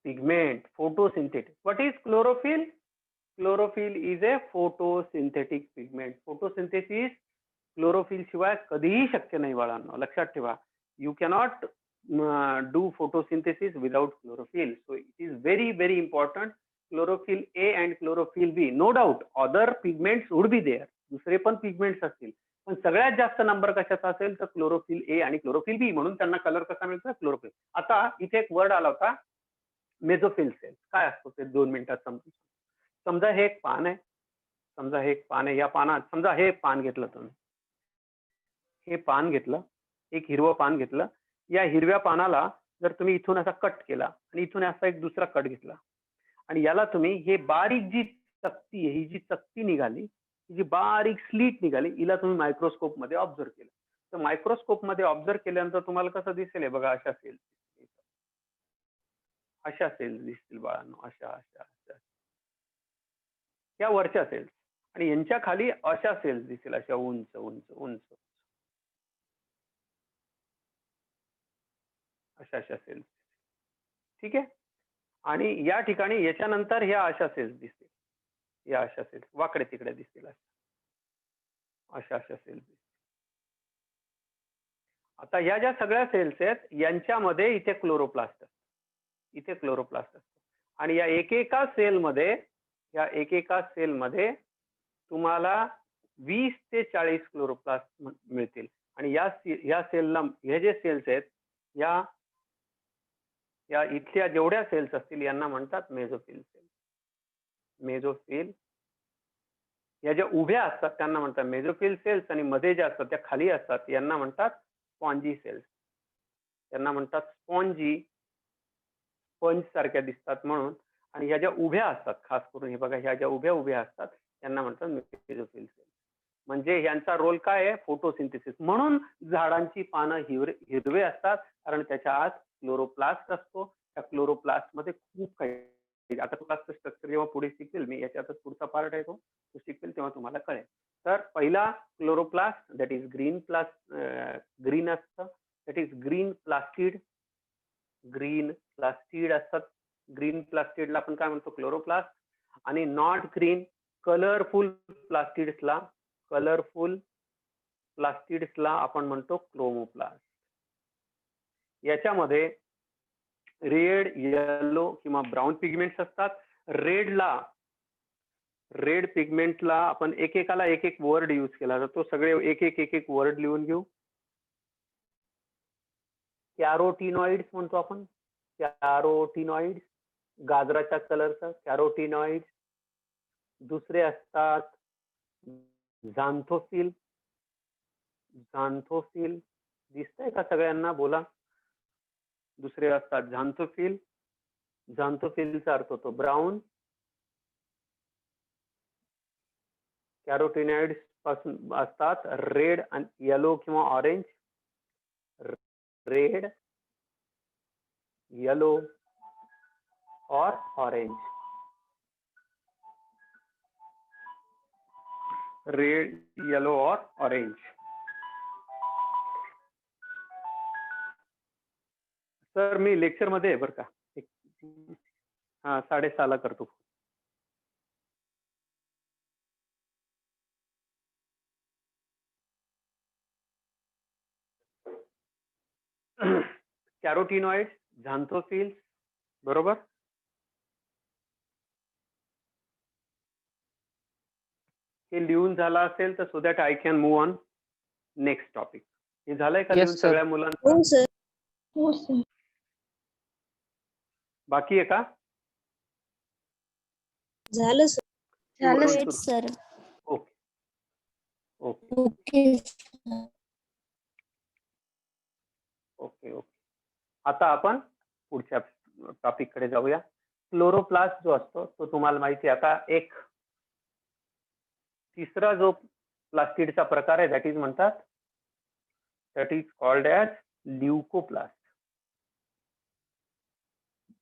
S1: Pigment. Photosynthetic. What is chlorophyll? Chlorophyll is a photosynthetic pigment. Photosynthesis chlorophyll शिवाय कधीही शक्य नाही बाळांनो, लक्षात ठेवा. You cannot do photosynthesis without chlorophyll. So it is very very important. Chlorophyll A and chlorophyll B. No doubt other pigments would be there. दुसरे पण pigments असतील, पण सगळ्यात जास्त नंबर कशाचा असेल तर क्लोरोफिल ए आणि क्लोरोफिल बी. म्हणून त्यांना कलर कसा मिळतो? क्लोरोफिल. आता इथे एक वर्ड आला होता मेझोफिल सेल. काय असतो ते 2 मिनिटात समजू. समजा हे एक पान आहे. या पानात समजा हे पान घेतलं तुम्ही. हे पान घेतलं, एक हिरवं पान घेतलं. या हिरव्या पानाला जर तुम्ही इथून असा कट केला आणि इथून असा एक दुसरा कट घेतला आणि याला तुम्ही हे बारीक जी चकती आहे, ही जी चकती निघाली, ही जी बारीक स्लीट निघाली, हिला तुम्ही मायक्रोस्कोप मध्ये ऑब्झर्व केलं. तर मायक्रोस्कोप मध्ये ऑब्झर्व केल्यानंतर तुम्हाला कसं दिसेल? बघा अशा सेल्स दिसतील बाळांनो. अशा या वरच्या सेल्स. आणि यांच्या खाली अशा सेल्स दिसतील, अशा उंच उंच उंच. अशा सेल्स. ठीक आहे. आणि या ठिकाणी याच्यानंतर ह्या अशा सेल्स दिसतील. या अशा सेल्स वाकडे तिकडे दिसतील. अशा सेल्स दिसतील. आता ह्या ज्या सगळ्या सेल्स आहेत यांच्यामध्ये इथे क्लोरोप्लास्ट असतो. आणि या एकेका सेलमध्ये तुम्हाला 20 ते 40 क्लोरोप्लास्ट मिळतील. आणि या सेलला हे जे सेल्स आहेत या इथल्या जेवढ्या सेल्स असतील यांना म्हणतात मेझोफिल सेल. मेझोफिल. या ज्या उभ्या असतात त्यांना म्हणतात मेझोफिल सेल्स, आणि मध्ये ज्या असतात त्या खाली असतात यांना म्हणतात स्पॉन्जी सेल्स. त्यांना म्हणतात स्पॉन्जी. स्पंज सारख्या दिसतात म्हणून. आणि ह्या ज्या उभ्या असतात, खास करून हे बघा, ह्या ज्या उभ्या असतात त्यांना म्हणतात मेझोफिल सेल. म्हणजे यांचा रोल काय आहे? फोटोसिंथेसिस. म्हणून झाडांची पानं हिरवे असतात, कारण त्याच्या आत क्लोरोप्लास्ट असतो. त्या क्लोरोप्लास्ट मध्ये खूप काही, आता क्लोरोप्लास्टचं स्ट्रक्चर जेव्हा पुढे शिकेल मी, याच्यातच पुढचा पार्ट आहे तो शिकेल तेव्हा तुम्हाला कळेल. तर पहिला क्लोरोप्लास्ट दॅट इज ग्रीन असतं. दॅट इज ग्रीन प्लास्टिड असतात. ग्रीन प्लास्टिडला आपण काय म्हणतो? क्लोरोप्लास्ट. आणि नॉट ग्रीन कलरफुल प्लास्टिड्सला आपण म्हणतो क्रोमोप्लास्ट. याच्यामध्ये रेड, येलो किंवा ब्राऊन पिगमेंट्स असतात. रेड पिगमेंटला आपण एकेकाला एक वर्ड यूज केला जातो. सगळे एक एक वर्ड लिहून घेऊ. कॅरोटिनॉइड्स म्हणतो आपण, कॅरोटिनॉइड्स, गाजराच्या कलरचं कॅरोटिनॉइड्स. दुसरे असतात झॅन्थोफिल. झॅन्थोफिल दिसतंय का सगळ्यांना? बोला. दुसरे असतात झॅन्थोफिल. झॅन्थोफिलचा अर्थ होतो ब्राऊन. कॅरोटिनॉइड्स पासून असतात रेड आणि येलो किंवा ऑरेंज. रेड, येलो और ऑरेंज. रेड, येलो और ऑरेंज. सर मी लेक्चर मध्ये आहे बरं का. हा 6:30 करतो. कॅरोटिनॉइड्स, झॅन्थोफिल्स, बरोबर. हे लिहून झालं असेल तर so that I can move on next topic. हे झालंय का
S2: Yes,
S1: लिहून
S2: sir.
S1: सगळ्या मुलांचं?
S4: हो सर. हो सर.
S1: बाकी आहे का?
S4: झालं सर.
S1: झालं
S4: झालं sir.
S1: Okay okay
S4: okay.
S1: Okay okay. आता आपण पुढच्या टॉपिक कडे जाऊया. क्लोरोप्लास्ट जो असतो तो तुम्हाला माहिती आहे. आता एक तिसरा जो प्लास्टिडचा प्रकार आहे दॅट इज म्हणतात, that is called as leucoplast.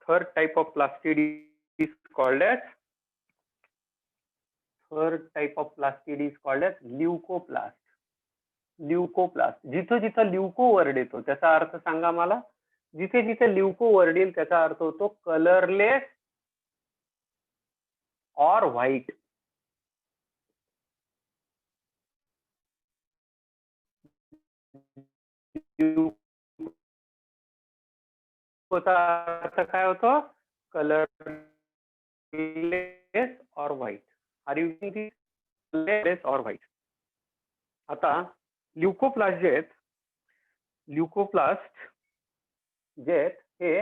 S1: Third type of plastid is called as leucoplast. Leucoplast. जिथं जिथं ल्युको वर्ड येतो त्याचा अर्थ सांगा मला. जिथे जिथे ल्युको वर्ड येईल त्याचा अर्थ होतो कलरलेस और व्हाईट. ल्युकोचा अर्थ काय होतो? Colourless or white. Are you using colourless or white? आता ल्युकोप्लास्ट जे आहेत, ल्युकोप्लास्ट जे आहेत हे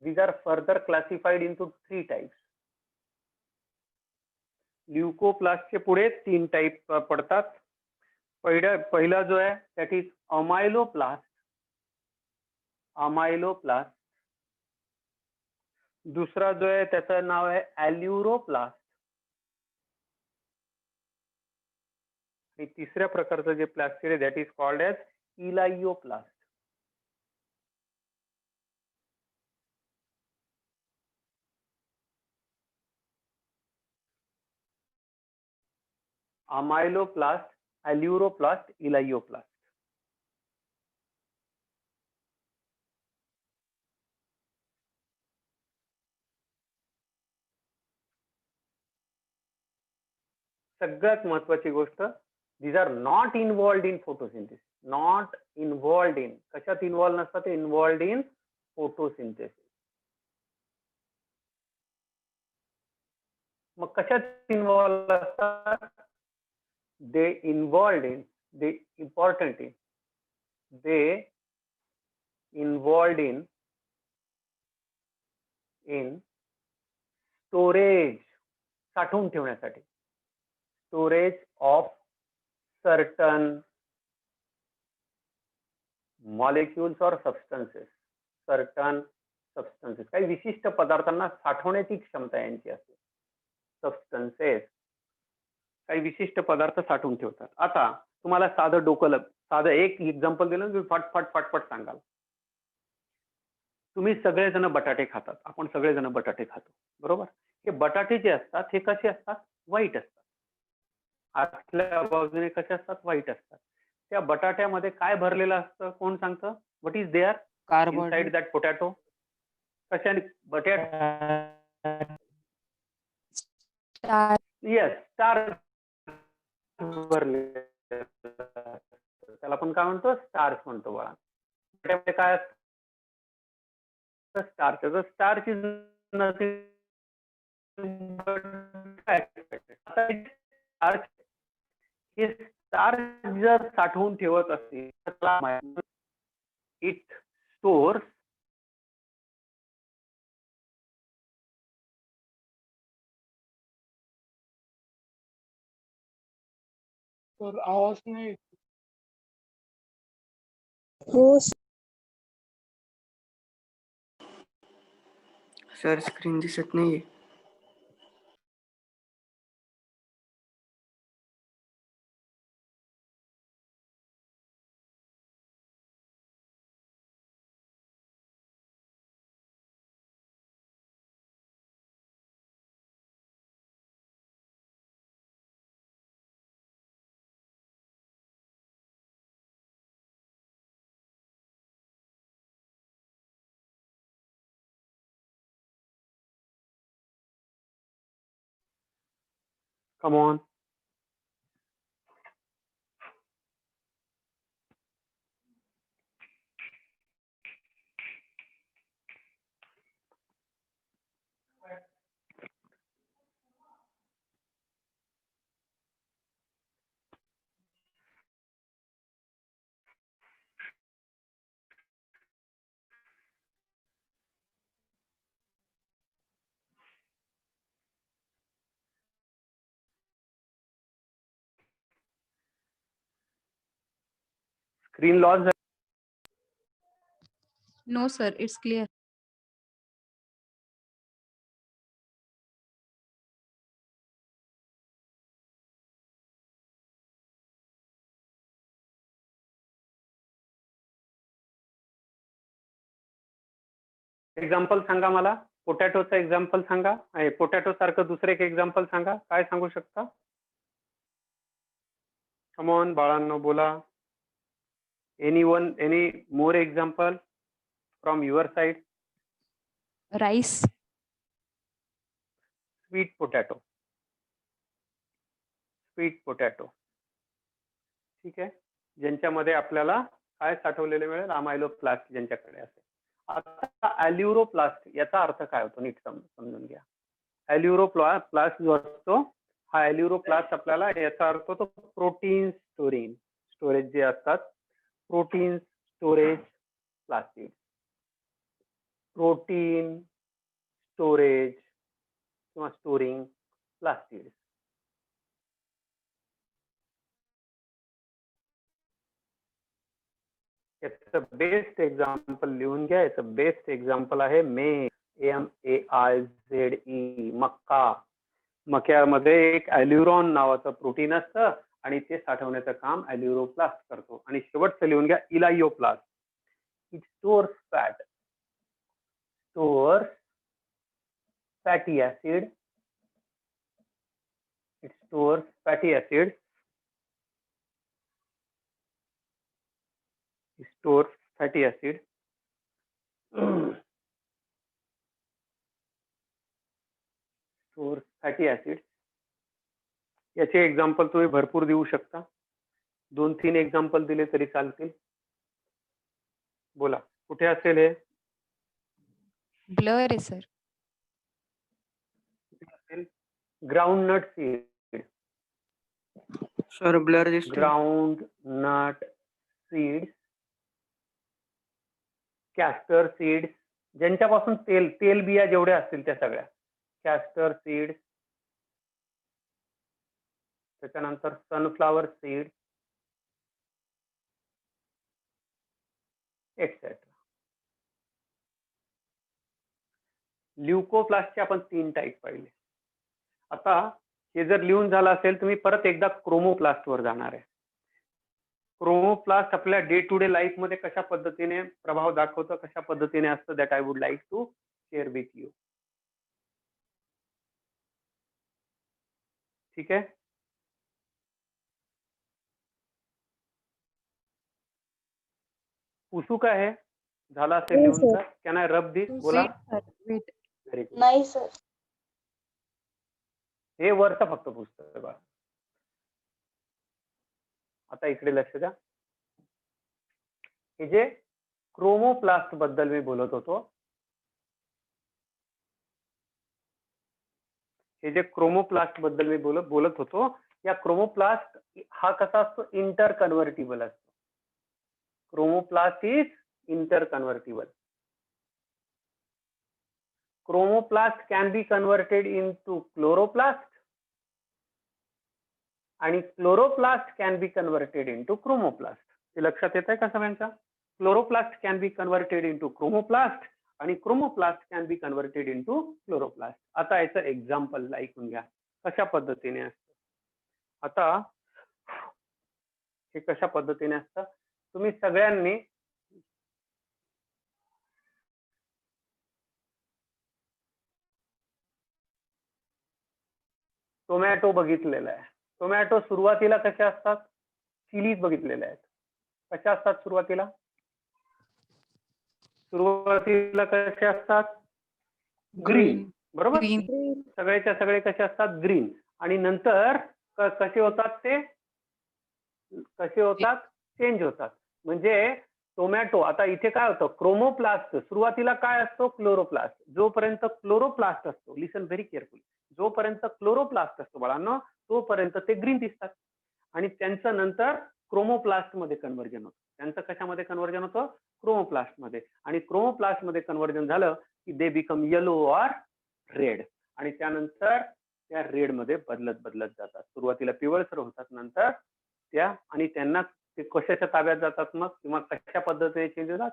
S1: these are further classified into 3 types. ल्युकोप्लास्टचे पुढे 3 टाइप पडतात. पहिला जो आहे दॅट इज अमायलोप्लास्ट. अमायलोप्लास्ट. दुसरा जो आहे त्याचं नाव आहे ॲल्युरोप्लास्ट. आणि तिसऱ्या प्रकारचं जे प्लास्टिड आहे that is called as elaioplast. Amyloplast, aleuroplast, elaioplast. सगळ्यात महत्वाची गोष्ट, these are not involved in photosynthesis. Not involved in. कशात इन्व्हॉल्व नसतात ते? Involved in photosynthesis. मग कशात इन्व्हॉल्व असतात? they involved in, they important in, they involved in storage, साठवून ठेवण्यासाठी. storage of certain molecules or substances. certain substances. काही विशिष्ट पदार्थांना साठवण्याची क्षमता यांची असते. सबस्टन्सेस काही विशिष्ट पदार्थ साठवून ठेवतात. आता तुम्हाला साधं एक एक्झाम्पल दिलं तुम्ही फटफट सांगाल. तुम्ही सगळेजण बटाटे खातात. आपण सगळेजण बटाटे खातो, बरोबर. हे बटाटे जे असतात हे कसे असतात? व्हाईट असतात. आतल्या बाजूने कसे असतात? व्हाईट असतात. त्या बटाट्यामध्ये काय भरलेलं असतं? कोण सांगतं? What is there inside
S2: carbohydrate.
S1: That potato? कशाने? बटाटा.
S3: Star.
S1: येस, स्टार्च भरले. त्याला आपण काय म्हणतो? स्टार्च म्हणतो बघा. बटाट्यामध्ये काय असतं? Starch. Starch is nothing but fat. हे चार्ज जर साठवून ठेवत असेल तर इट स्टोअर्स
S5: सर आवाज नाही.
S4: हो सर.
S7: सर स्क्रीन दिसत नाहीये.
S1: Come on. Screen loss.
S3: No, sir, it's clear.
S1: Example सांगा मला. पोटॅटोचं एक्झाम्पल सांगा. पोटॅटो सारखं दुसरं एक एक्झाम्पल सांगा. काय सांगू शकता? कम ऑन बाळांनो, बोला. Any more example from your side?
S3: Rice.
S1: Sweet potato. Sweet potato. ठीक आहे. ज्यांच्यामध्ये आपल्याला काय साठवलेले मिळेल? अमायलोप्लास्ट ज्यांच्याकडे असेल. आता ॲल्युरोप्लास्ट याचा अर्थ काय होतो नीट समजून घ्या. ॲल्युरोप्लास्ट जो असतो हा ॲल्युरोप्लास्ट आपल्याला याचा अर्थ होतो प्रोटीन स्टोरेज जे असतात, protein storage plastid. Protein storage किंवा स्टोरिंग प्लास्टिड. याचं बेस्ट एक्झाम्पल लिहून घ्या. याचं बेस्ट एक्झाम्पल आहे मेज. MAIZE, मक्का. मक्यामध्ये एक ॲल्युरॉन नावाचं प्रोटीन असतं आणि ते साठवण्याचं काम ॲल्युरोप्लास्ट करतो. आणि शेवटचं लिहून घ्या elaioplast. It stores fat. Stores fatty acid. It stores fatty acid. Stores fatty acid. Stores fatty acid. याचे एक्झाम्पल तुम्ही भरपूर देऊ शकता. 2-3 एक्झाम्पल दिले तरी चालतील. बोला कुठे असेल हे?
S3: Blur आहे sir.
S1: Groundnut seed.
S7: Sir blur दिसतो.
S1: Groundnut seeds. Castor seeds. ज्यांच्यापासून तेल बिया जेवढ्या असतील त्या सगळ्या. Castor seeds. त्याच्यानंतर सनफ्लावर सीड एक्सेट्रा. ल्युकोप्लास्टचे आपण 3 टाईप पाहिले. आता हे जर लिहून झालं असेल तुम्ही परत एकदा क्रोमोप्लास्ट वर जाणार आहे. क्रोमोप्लास्ट आपल्या डे टू डे लाईफ मध्ये कशा पद्धतीने प्रभाव दाखवतं, कशा पद्धतीने असतं, that I would like to share with you. ठीक आहे. पुसू काय आहे? झाला असेल
S4: हो,
S1: लिहून
S4: सर.
S1: तर कॅन आय रब दिस? बोला.
S3: Wait, sir, wait.
S1: Very good.
S4: नाही सर.
S1: हे वरचं फक्त पुस्तक बघा. आता इकडे लक्ष द्या. हे जे क्रोमोप्लास्ट बद्दल मी बोलत होतो, हे जे क्रोमोप्लास्ट बद्दल मी बोलत होतो या क्रोमोप्लास्ट हा कसा असतो, इंटर कन्व्हर्टिबल असतो. Chromoplast is interconvertible. Chromoplast can be converted into chloroplast आणि chloroplast can be converted into chromoplast. ते लक्षात येत आहे का सगळ्यांच्या? Chloroplast can be converted into chromoplast आणि chromoplast can be converted into chloroplast. आता याचं एक्झाम्पल ऐकून घ्या कशा पद्धतीने असतं. आता हे कशा पद्धतीने असतं, तुम्ही सगळ्यांनी टोमॅटो बघितलेला आहे. टोमॅटो सुरुवातीला कसे असतात, चिलीज बघितलेल्या आहेत. कशा असतात सुरुवातीला? सुरुवातीला कसे असतात, ग्रीन. बरोबर,
S3: Green.
S1: सगळेच्या सगळे कसे असतात, ग्रीन. आणि नंतर कसे होतात, ते कसे होतात, चेंज होतात. म्हणजे टोमॅटो, आता इथे काय होतं, क्रोमोप्लास्ट सुरुवातीला काय असतो, क्लोरोप्लास्ट. जोपर्यंत क्लोरोप्लास्ट असतो, लिसन व्हेरी केअरफुली, जोपर्यंत क्लोरोप्लास्ट असतो बाळांनो तोपर्यंत ते ग्रीन दिसतात. आणि त्यांचं नंतर क्रोमोप्लास्ट मध्ये कन्व्हर्जन होतं. त्यांचं कशामध्ये कन्व्हर्जन होतं, क्रोमोप्लास्ट मध्ये. आणि क्रोमोप्लास्ट मध्ये कन्व्हर्जन झालं की they become yellow or red. आणि त्यानंतर त्या रेड मध्ये बदलत जातात. सुरुवातीला पिवळसर होतात, नंतर त्या, आणि त्यांना ते कशाच्या ताब्यात जातात मग, किंवा कशा पद्धतीने चेंज होतात,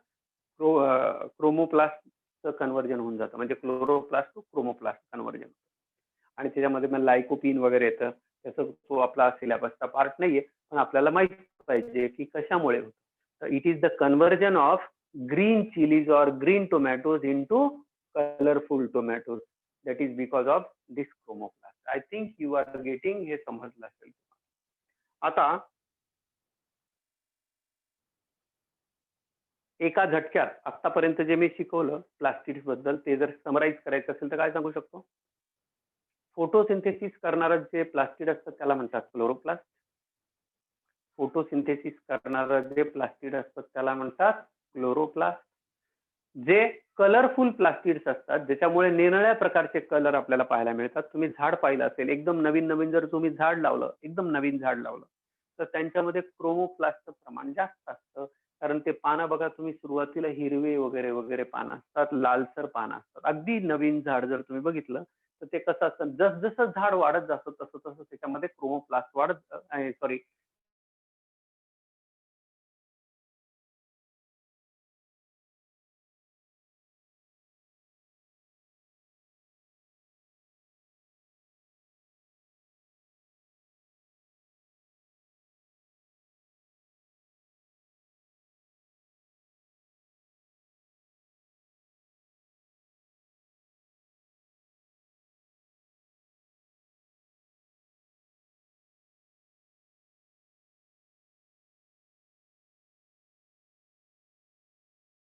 S1: क्रोमोप्लास्ट कन्व्हर्जन होऊन जातं. म्हणजे क्लोरोप्लास्ट टू क्रोमोप्लास्ट कन्व्हर्जन. आणि त्याच्यामध्ये मग लायकोपिन वगैरे येतं. त्याचा तो आपला सिलेबसचा पार्ट नाहीये, पण आपल्याला माहिती पाहिजे की कशामुळे होतं. तर it is the conversion of green chillies or green tomatoes into colourful tomatoes. That is because of this chromoplast. I think you are getting, हे समजलं असेल. आता एका झटक्यात आतापर्यंत जे मी शिकवलं प्लास्टिड्स बद्दल, ते जर समराईज करायचं असेल तर काय सांगू शकतो? फोटोसिंथेसिस करणारं जे प्लास्टिड असतं त्याला म्हणतात क्लोरोप्लास्ट. फोटोसिंथेसिस करणारं जे प्लास्टिड असतं त्याला म्हणतात क्लोरोप्लास्ट. जे कलरफुल प्लास्टिड्स असतात, ज्याच्यामुळे निरनिळ्या प्रकारचे कलर आपल्याला पाहायला मिळतात. तुम्ही झाड पाहिलं असेल, एकदम नवीन जर तुम्ही झाड लावलं, एकदम नवीन झाड लावलं, तर त्यांच्यामध्ये क्रोमोप्लास्टचं प्रमाण जास्त असतं. कारण ते पानं बघा, तुम्ही सुरुवातीला हिरवे वगैरे पानं असतात, लालसर पानं असतात. अगदी नवीन झाड जर तुम्ही बघितलं तर ते कसं असतं, जसं झाड वाढत जातं तसं त्याच्यामध्ये क्रोमोप्लास्ट वाढत, सॉरी,